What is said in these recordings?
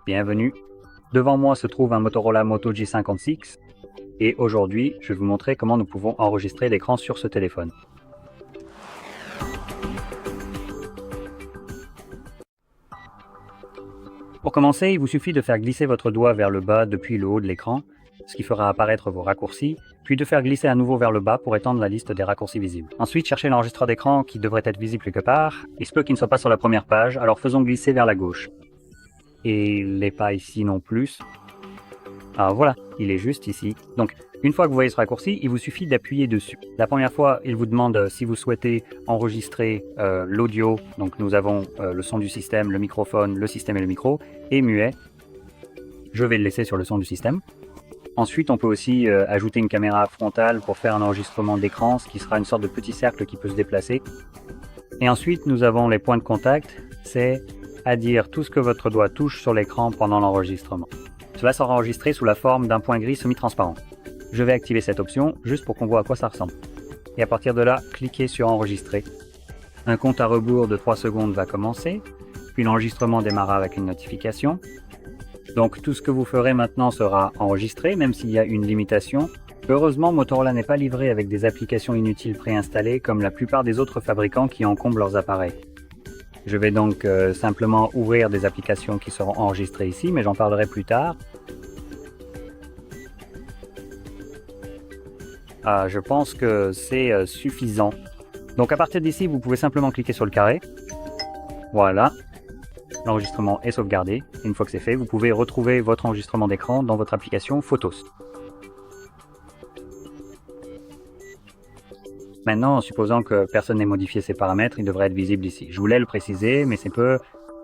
Bienvenue. Devant moi se trouve un Motorola Moto G56 et aujourd'hui je vais vous montrer comment nous pouvons enregistrer l'écran sur ce téléphone. Pour commencer, il vous suffit de faire glisser votre doigt vers le bas depuis le haut de l'écran, ce qui fera apparaître vos raccourcis, puis de faire glisser à nouveau vers le bas pour étendre la liste des raccourcis visibles. Ensuite, cherchez l'enregistreur d'écran qui devrait être visible quelque part. Il se peut qu'il ne soit pas sur la première page, alors faisons glisser vers la gauche. Et il n'est pas ici non plus. Ah voilà, il est juste ici. Donc, une fois que vous voyez ce raccourci, il vous suffit d'appuyer dessus. La première fois, il vous demande si vous souhaitez enregistrer l'audio. Donc nous avons le son du système, le microphone, le système et le micro, et muet. Je vais le laisser sur le son du système. Ensuite, on peut aussi ajouter une caméra frontale pour faire un enregistrement d'écran, ce qui sera une sorte de petit cercle qui peut se déplacer. Et ensuite, nous avons les points de contact, c'est à dire tout ce que votre doigt touche sur l'écran pendant l'enregistrement. Cela sera enregistré sous la forme d'un point gris semi-transparent. Je vais activer cette option juste pour qu'on voit à quoi ça ressemble. Et à partir de là, cliquez sur enregistrer. Un compte à rebours de 3 secondes va commencer, puis l'enregistrement démarrera avec une notification. Donc tout ce que vous ferez maintenant sera enregistré, même s'il y a une limitation. Heureusement, Motorola n'est pas livré avec des applications inutiles préinstallées comme la plupart des autres fabricants qui encombrent leurs appareils. Je vais donc simplement ouvrir des applications qui seront enregistrées ici, mais j'en parlerai plus tard. Je pense que c'est suffisant. Donc à partir d'ici, vous pouvez simplement cliquer sur le carré. Voilà. L'enregistrement est sauvegardé. Une fois que c'est fait, vous pouvez retrouver votre enregistrement d'écran dans votre application Photos. Maintenant, supposant que personne n'ait modifié ces paramètres, il devrait être visible ici. Je voulais le préciser, mais ça peut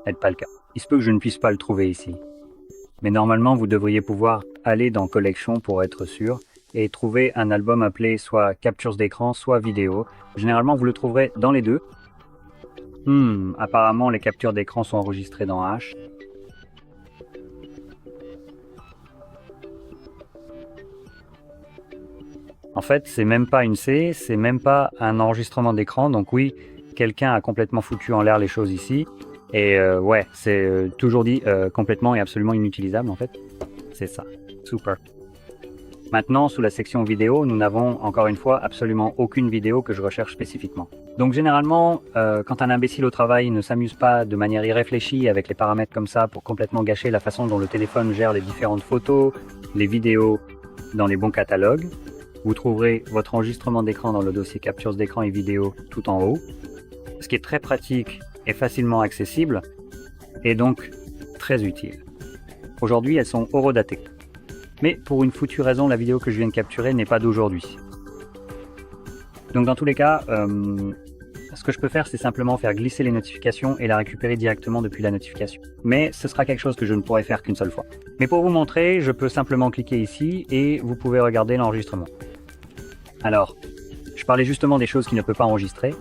être pas le cas. Il se peut que je ne puisse pas le trouver ici. Mais normalement, vous devriez pouvoir aller dans Collection pour être sûr et trouver un album appelé soit captures d'écran, soit vidéo. Généralement, vous le trouverez dans les deux. Apparemment, les captures d'écran sont enregistrées dans H. En fait, c'est même pas une C, c'est même pas un enregistrement d'écran. Donc oui, quelqu'un a complètement foutu en l'air les choses ici. Et ouais, c'est toujours dit complètement et absolument inutilisable en fait. C'est ça. Super. Maintenant, sous la section vidéo, nous n'avons encore une fois absolument aucune vidéo que je recherche spécifiquement. Donc généralement, quand un imbécile au travail ne s'amuse pas de manière irréfléchie avec les paramètres comme ça pour complètement gâcher la façon dont le téléphone gère les différentes photos, les vidéos dans les bons catalogues, vous trouverez votre enregistrement d'écran dans le dossier captures d'écran et vidéo tout en haut, ce qui est très pratique et facilement accessible et donc très utile. Aujourd'hui, elles sont horodatées. Mais pour une foutue raison, la vidéo que je viens de capturer n'est pas d'aujourd'hui. Donc dans tous les cas, ce que je peux faire, c'est simplement faire glisser les notifications et la récupérer directement depuis la notification. Mais ce sera quelque chose que je ne pourrai faire qu'une seule fois. Mais pour vous montrer, je peux simplement cliquer ici et vous pouvez regarder l'enregistrement. Alors, je parlais justement des choses qu'il ne peut pas enregistrer,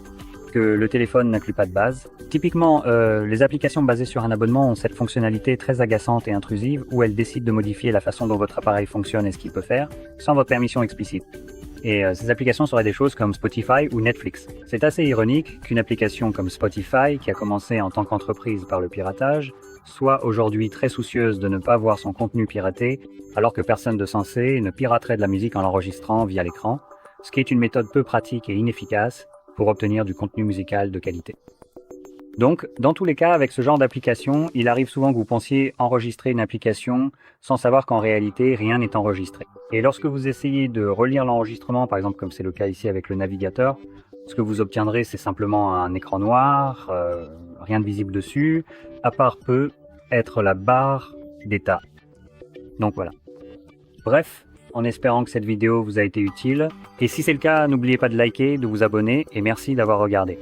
que le téléphone n'inclut pas de base. Typiquement, les applications basées sur un abonnement ont cette fonctionnalité très agaçante et intrusive où elles décident de modifier la façon dont votre appareil fonctionne et ce qu'il peut faire, sans votre permission explicite. Et ces applications seraient des choses comme Spotify ou Netflix. C'est assez ironique qu'une application comme Spotify, qui a commencé en tant qu'entreprise par le piratage, soit aujourd'hui très soucieuse de ne pas voir son contenu piraté, alors que personne de sensé ne piraterait de la musique en l'enregistrant via l'écran, ce qui est une méthode peu pratique et inefficace pour obtenir du contenu musical de qualité. Donc, dans tous les cas, avec ce genre d'application, il arrive souvent que vous pensiez enregistrer une application sans savoir qu'en réalité, rien n'est enregistré. Et lorsque vous essayez de relire l'enregistrement, par exemple comme c'est le cas ici avec le navigateur, ce que vous obtiendrez, c'est simplement un écran noir, rien de visible dessus, à part peut être la barre d'état. Donc voilà. Bref, en espérant que cette vidéo vous a été utile. Et si c'est le cas, n'oubliez pas de liker, de vous abonner et merci d'avoir regardé.